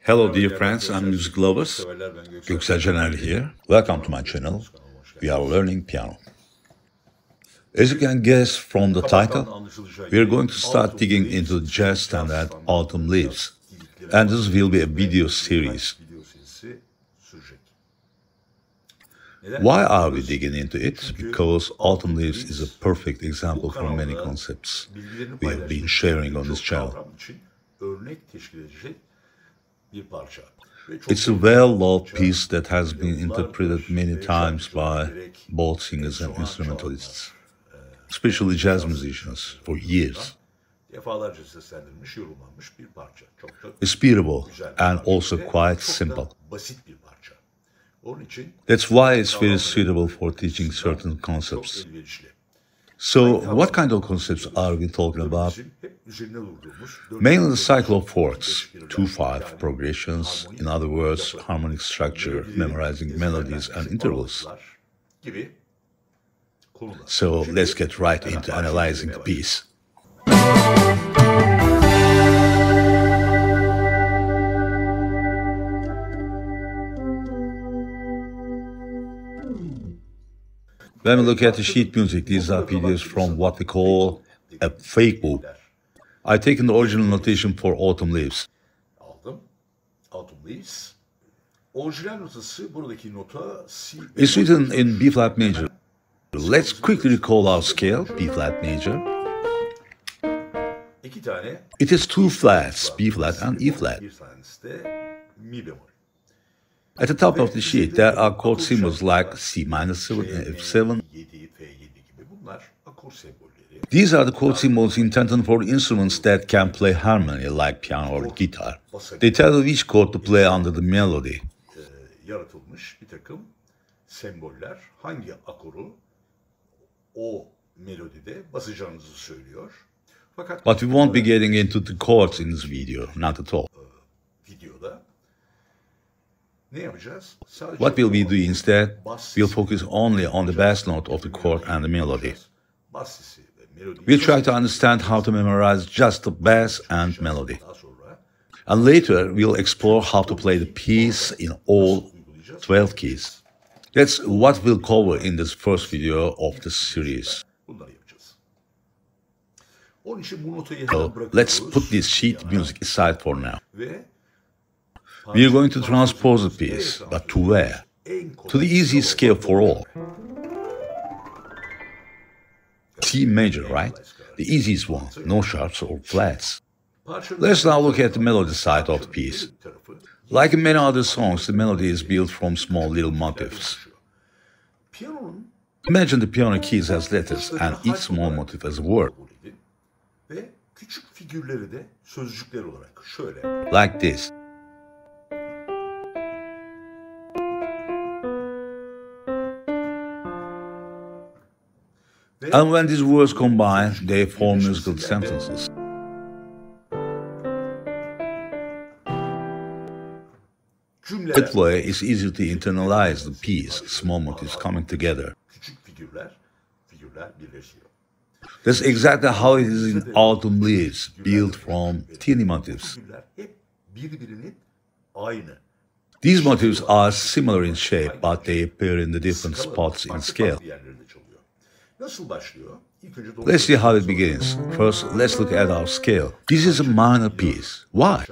Hello dear friends and music lovers, Goksel Canerli here. Welcome to my channel. We are learning piano. As you can guess from the title, we are going to start digging into the jazz standard Autumn Leaves. And this will be a video series. Why are we digging into it? Because Autumn Leaves is a perfect example for many concepts we have been sharing on this channel. It's a well-loved piece that has been interpreted many times by both singers and instrumentalists, especially jazz musicians, for years. It's beautiful and also quite simple. That's why it's very suitable for teaching certain concepts. So, what kind of concepts are we talking about? Mainly the cycle of chords, 2-5 progressions, in other words, harmonic structure, memorizing melodies and intervals. So, let's get right into analyzing the piece. When we look at the sheet music, these are PDFs from what we call a fake book. I've taken the original notation for Autumn Leaves. It's written in B-flat major. Let's quickly recall our scale, B-flat major. It is two flats, B-flat and E-flat. At the top of the sheet, there are chord symbols like C-7 and F7. These are the chord symbols intended for instruments that can play harmony like piano or guitar. They tell you which chord to play under the melody. But we won't be getting into the chords in this video, not at all. What will we do instead? We'll focus only on the bass note of the chord and the melody. We'll try to understand how to memorize just the bass and melody. And later, we'll explore how to play the piece in all 12 keys. That's what we'll cover in this first video of the series. So, let's put this sheet music aside for now. We are going to transpose the piece, but to where? To the easy scale for all. C major, right? The easiest one, no sharps or flats. Let's now look at the melody side of the piece. Like in many other songs, the melody is built from small little motifs. Imagine the piano keys as letters and each small motif as a word. Like this. And when these words combine, they form musical sentences. That way, it's easier to internalize the piece, small motifs coming together. That's exactly how it is in Autumn Leaves, built from teeny motifs. These motifs are similar in shape, but they appear in the different spots in scale. Let's see how it begins. First, let's look at our scale. This is a minor piece. Why?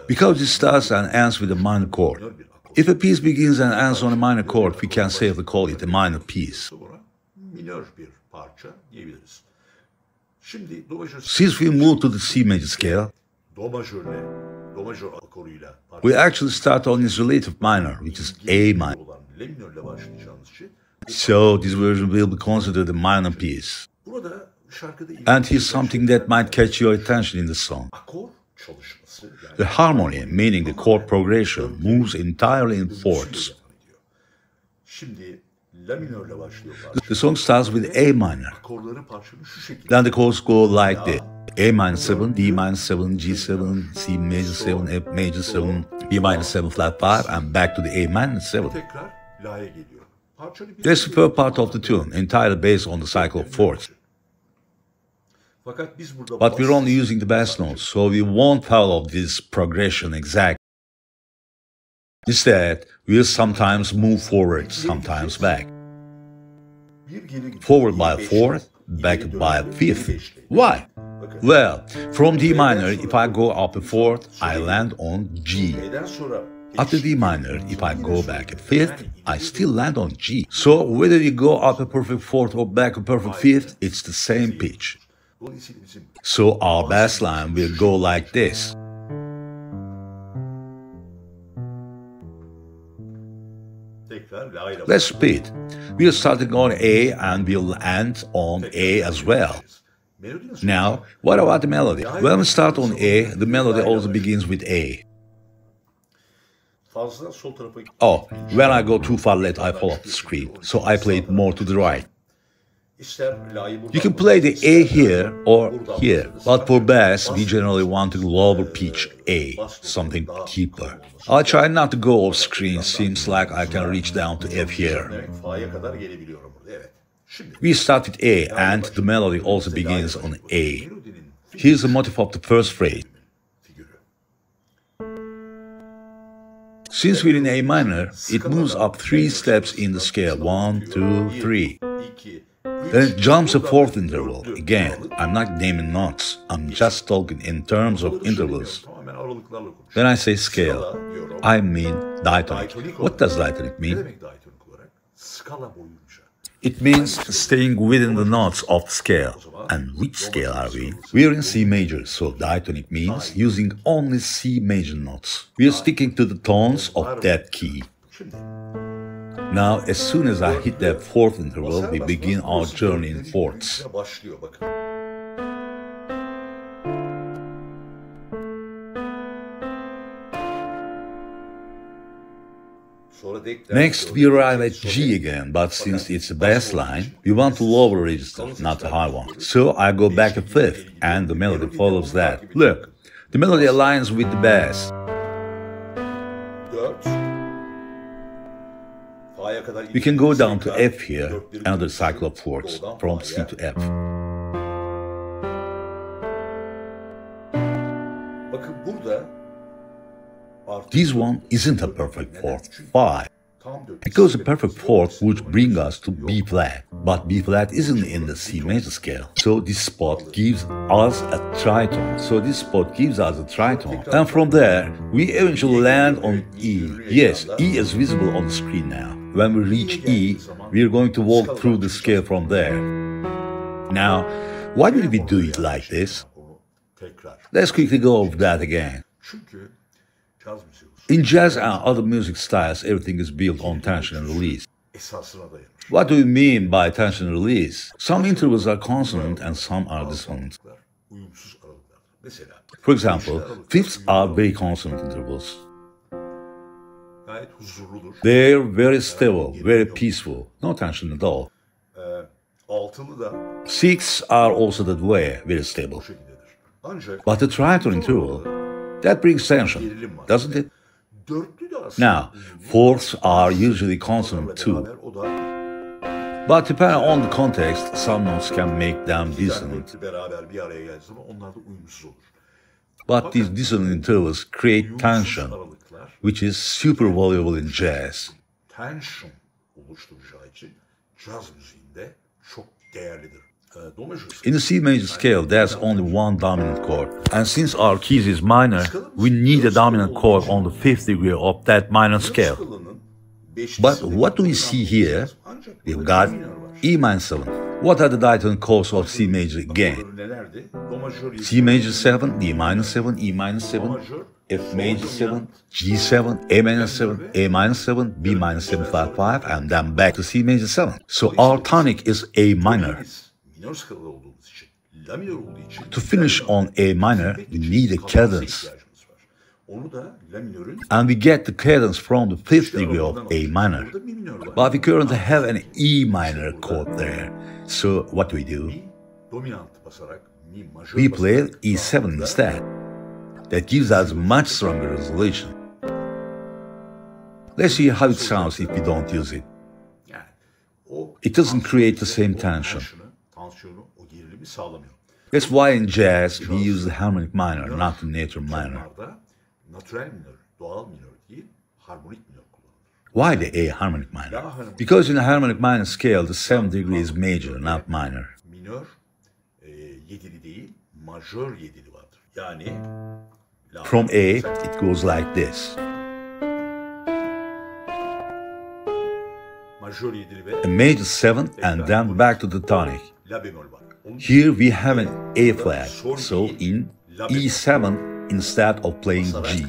Because it starts and ends with a minor chord. If a piece begins and ends on a minor chord, we can safely call it a minor piece. Since we move to the C major scale, we actually start on its relative minor, which is A minor. So this version will be considered a minor piece. And here's something that might catch your attention in the song. The harmony, meaning the chord progression, moves entirely in fourths. The song starts with A minor. Then the chords go like this. A minor 7, D minor 7, G7, C major 7, F major 7, B minor 7 flat 5, and back to the A minor 7. That's the first part of the tune, entirely based on the cycle of fourths. But we're only using the bass notes, so we won't follow this progression exactly. Instead, we'll sometimes move forward, sometimes back. Forward by a fourth, back by a fifth. Why? Well, from D minor, if I go up a fourth, I land on G. After D minor, if I go back a fifth, I still land on G. So whether you go up a perfect fourth or back a perfect fifth, it's the same pitch. So our bass line will go like this. Let's repeat. We're starting on A and we'll end on A as well. Now, what about the melody? When we start on A, the melody also begins with A. Oh, when I go too far left, I fall off the screen, so I play it more to the right. You can play the A here or here, but for bass, we generally want a lower pitch A, something deeper. I try not to go off screen, seems like I can reach down to F here. We start with A, and the melody also begins on A. Here's the motif of the first phrase. Since we're in A minor, it moves up 3 steps in the scale, 1, 2, 3. Then it jumps a fourth interval. Again, I'm not naming notes, I'm just talking in terms of intervals. When I say scale, I mean diatonic. What does diatonic mean? It means staying within the notes of the scale. And which scale are we in? We are in C major, so diatonic means using only C major notes. We are sticking to the tones of that key. Now, as soon as I hit that fourth interval, we begin our journey in fourths. Next, we arrive at G again, but since it's a bass line, we want a lower register, not a high one. So I go back a fifth, and the melody follows that. Look, the melody aligns with the bass. We can go down to F here, another cycle of fourths, from C to F. This one isn't a perfect fourth, 5. Because a perfect fourth would bring us to B flat, but B flat isn't in the C major scale. So this spot gives us a tritone. And from there, we eventually land on E. Yes, E is visible on the screen now. When we reach E, we are going to walk through the scale from there. Now, why did we do it like this? Let's quickly go over that again. In jazz and other music styles, everything is built on tension and release. What do we mean by tension and release? Some intervals are consonant and some are dissonant. For example, fifths are very consonant intervals. They're very stable, very peaceful, no tension at all. Sixths are also that way, very stable. But the tritone interval, that brings tension, doesn't it? Now, fourths are usually consonant too. But depending on the context, some notes can make them dissonant. But these dissonant intervals create tension, which is super valuable in jazz. In the C major scale, there's only one dominant chord. And since our keys is minor, we need a dominant chord on the 5th degree of that minor scale. But what do we see here? We've got E minor 7. What are the diatonic chords of C major again? C major 7, E minor 7, E minor 7, F major 7, G7, A minor 7, A minor 7, B minor 7, 5, 5, and then back to C major 7. So our tonic is A minor. To finish on A minor, we need a cadence. And we get the cadence from the 5th degree of A minor. But we currently have an E minor chord there. So what do? We play E7 instead. That gives us much stronger resolution. Let's see how it sounds if we don't use it. It doesn't create the same tension. That's why in jazz we use the harmonic minor, not the natural minor. Why the A harmonic minor? Because in a harmonic minor scale, the 7th degree is major, not minor. From A, it goes like this. A major 7th and then back to the tonic. Here we have an A flat, so in E7 instead of playing G.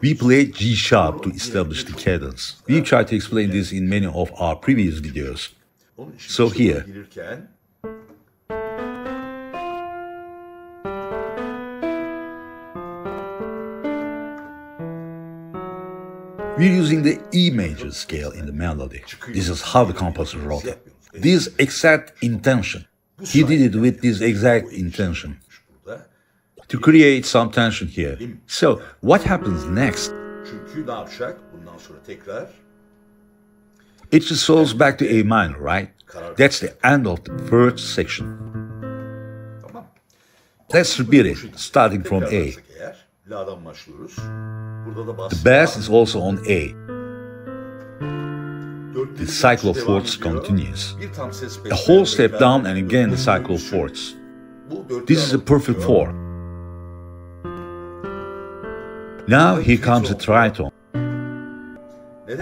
We play G sharp to establish the cadence. We've tried to explain this in many of our previous videos. So here, we're using the E major scale in the melody. This is how the composer wrote it. This exact intention. He did it with this exact intention. To create some tension here. So, what happens next? It just goes back to A minor, right? That's the end of the first section. Let's repeat it, starting from A. The bass is also on A. The cycle of fourths continues. A whole step down and again the cycle of fourths. This is a perfect 4. Now here comes a tritone.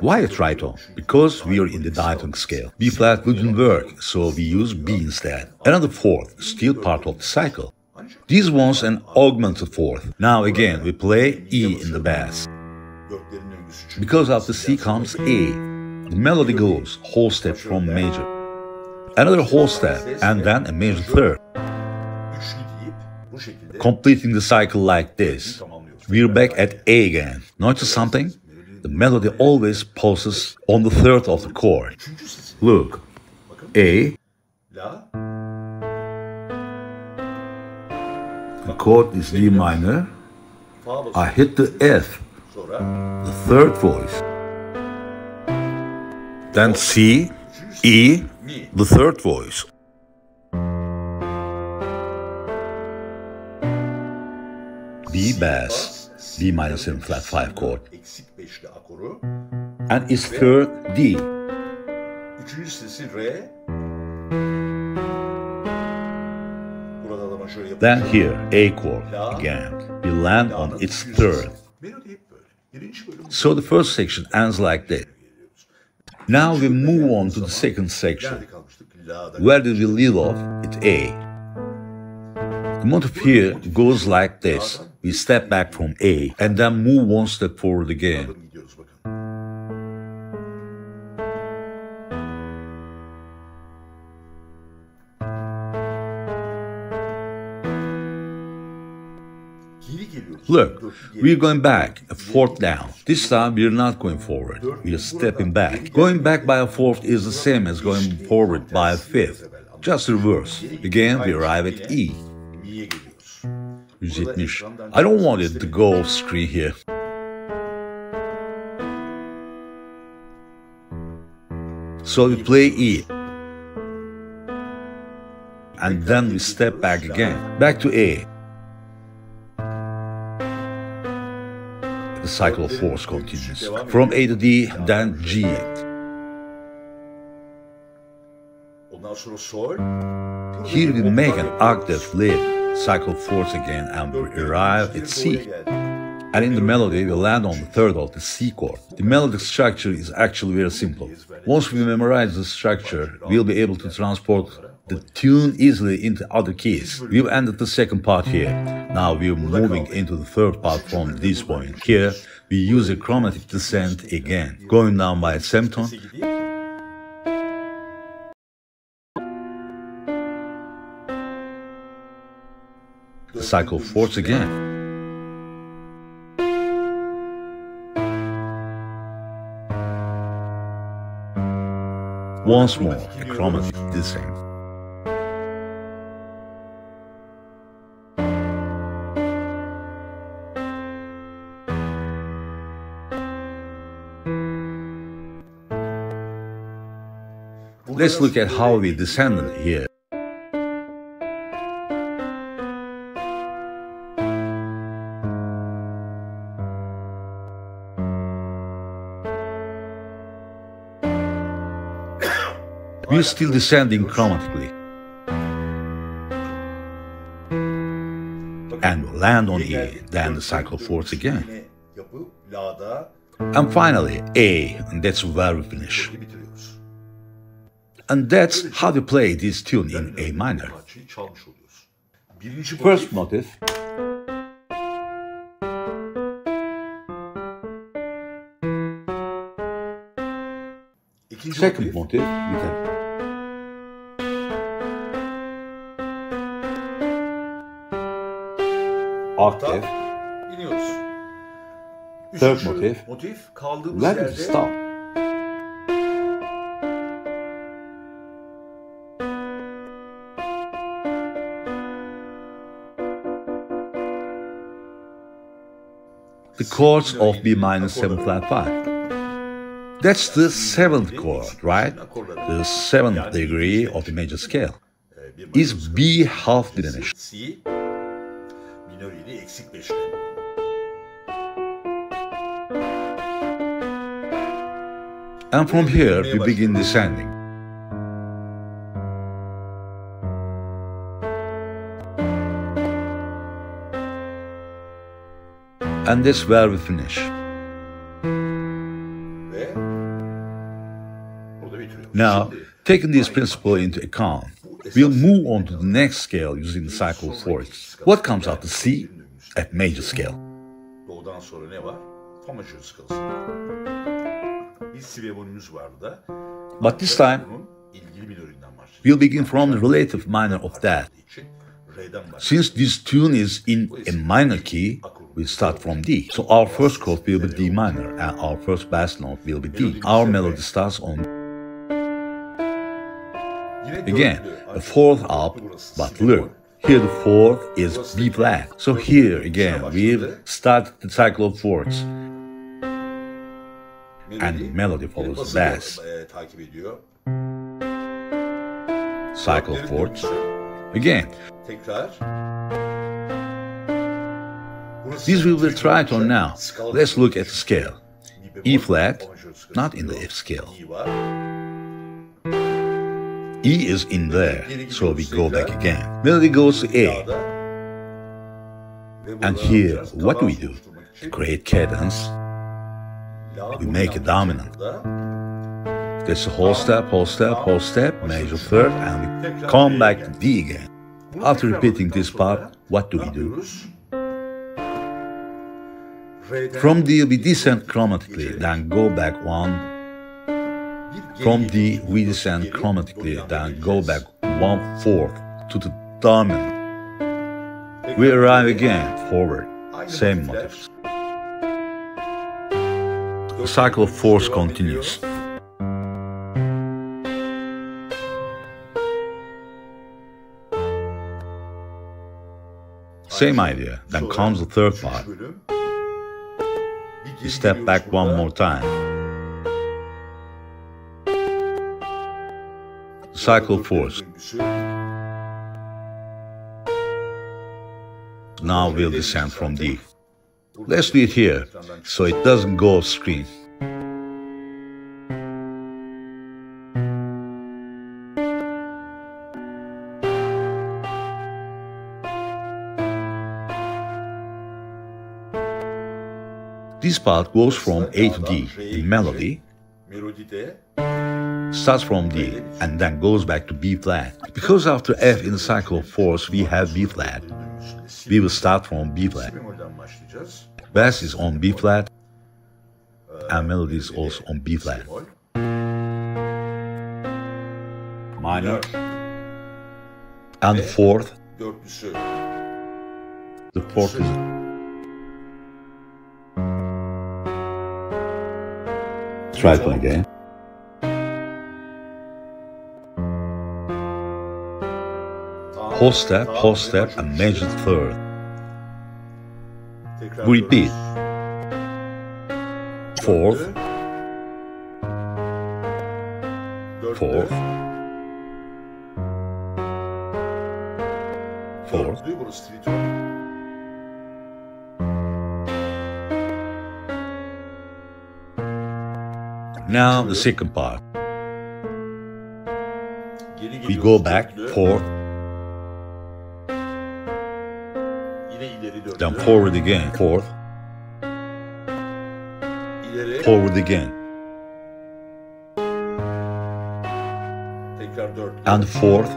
Why a tritone? Because we are in the diatonic scale. B flat wouldn't work, so we use B instead. Another 4th, still part of the cycle. This one's an augmented 4th. Now again we play E in the bass. Because after C comes A. The melody goes whole step from major. Another whole step and then a major 3rd. Completing the cycle like this. We're back at A again. Notice something? The melody always pauses on the 3rd of the chord. Look. A. The chord is D minor. I hit the F, the 3rd voice. Then C, E, the 3rd voice. B bass, B minor 7 flat 5 chord. And its 3rd D. Then here, A chord again. We land on its 3rd. So the first section ends like that. Now we move on to the second section. Where did we leave off? At A. The motif here goes like this. We step back from A and then move one step forward again. Look, we're going back, a 4th down. This time we're not going forward, we're stepping back. Going back by a 4th is the same as going forward by a 5th, just reverse. Again we arrive at E. 170. I don't want it to go off screen here. So we play E. And then we step back again, back to A. The cycle of fourths continues. From A to D, then G. Here we make an octave leap, cycle of fourths again, and we arrive at C. And in the melody, we land on the 3rd of the C chord. The melodic structure is actually very simple. Once we memorize the structure, we'll be able to transport the tune easily into other keys. We've ended the second part here. Now we're moving into the third part from this point. Here, we use a chromatic descent again, going down by a semitone. The cycle of fourths again. Once more, a chromatic descent. Let's look at how we descended here. We're still descending chromatically. And land on E, then the cycle of fourths again. And finally, A, and that's where we finish. And that's how we play this tune in A minor. First motif. Second motif, we can octave. Third motif, where is the stop? The chords of B minor 7 flat 5. That's the seventh chord, right? The seventh degree of the major scale. Is B half diminished. And from here we begin descending. And that's where we finish. Now, taking this principle into account, we'll move on to the next scale using the cycle of fourths. What comes after C? At major scale. But this time, we'll begin from the relative minor of that. Since this tune is in a minor key, we start from D. So our first chord will be D minor, and our first bass note will be D. Our melody starts on again, the fourth up, but look, here the fourth is B flat. So here again, we've started the cycle of fourths. And the melody follows the bass. Cycle of fourths. Again. This we will try it on now. Let's look at the scale. E flat, not in the F scale. E is in there, so we go back again. Melody goes to A. And here, what do? To create cadence, we make a dominant. That's a whole step, whole step, whole step, major third, and we come back to D again. After repeating this part, what do? From D we descend chromatically, then go back one. From D we descend chromatically, then go back 1/4 to the dominant. We arrive again, forward, same motifs. The cycle of fourths continues. Same idea, then comes the third part. We step back one more time. Cycle of fourths. Now we'll descend from D. Let's do it here, so it doesn't go off screen. This part goes from A to D in melody, starts from D and then goes back to B flat. Because after F in the cycle of fourths we have B flat, we will start from B flat. Bass is on B flat and melody is also on B flat. Minor and the fourth is try it again. Whole step, and major third. We repeat. Fourth, fourth, fourth. Now the second part. we go back, fourth, then forward again, fourth, forward again, and fourth,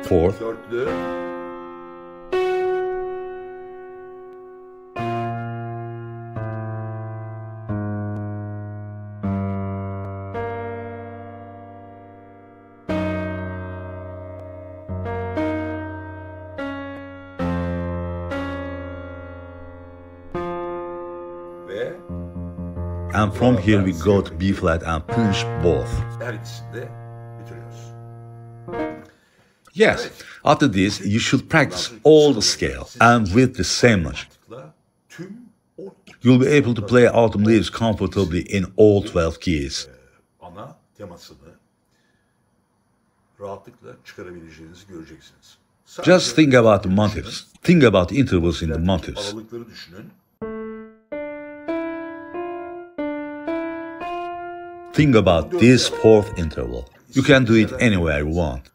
fourth, and from here we go to B flat and finish both. Yes, after this you should practice all the scales and with the same logic. You'll be able to play Autumn Leaves comfortably in all 12 keys. Just think about the motifs. Think about the intervals in the motifs. Think about this fourth interval. You can do it anywhere you want.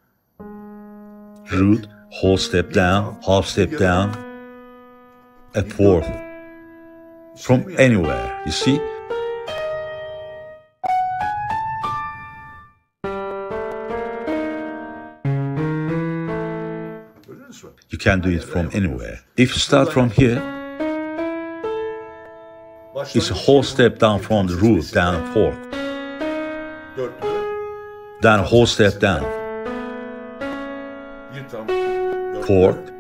Root, whole step down, half step down, a fourth. From anywhere, you see? You can do it from anywhere. If you start from here, it's a whole step down from the root, down a fourth. Then a whole step down. Fourth.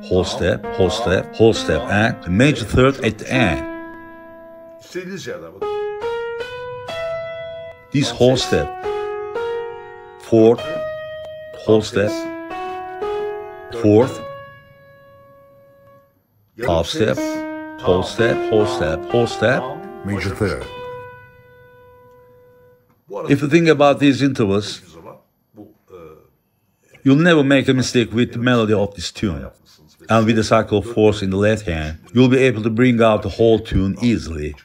Whole step, whole step, whole step, and a major third at the end. This whole step. Fourth. Whole step. Fourth. Half step. Whole step, whole step, whole step. Major third. If you think about these intervals, you'll never make a mistake with the melody of this tune. And with the cycle of fourths in the left hand, you'll be able to bring out the whole tune easily.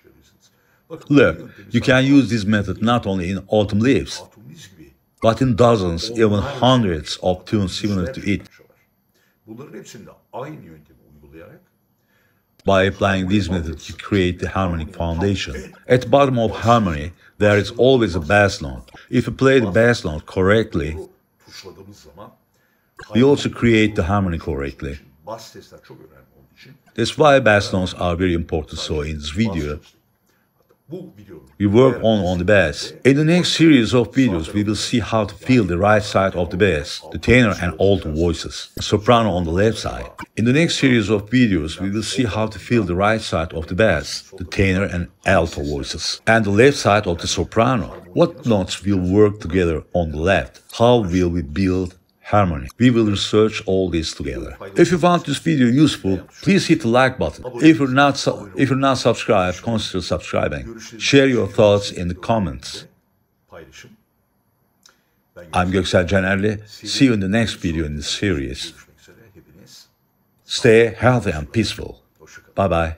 Look, you can use this method not only in Autumn Leaves, but in dozens, even hundreds of tunes similar to it. By applying this method, you create the harmonic foundation. At the bottom of harmony, there is always a bass note. If you play the bass note correctly, we also create the harmony correctly. That's why bass notes are very important. So in this video, we work on the bass. In the next series of videos, we will see how to feel the right side of the bass, the tenor and alto voices, the soprano on the left side. In the next series of videos, we will see how to feel the right side of the bass, the tenor and alto voices, and the left side of the soprano. What notes will work together on the left? How will we build harmony? We will research all this together. If you found this video useful, please hit the like button. If you're not subscribed, consider subscribing. Share your thoughts in the comments. I'm Goksel Canerli. See you in the next video in this series. Stay healthy and peaceful. Bye-bye.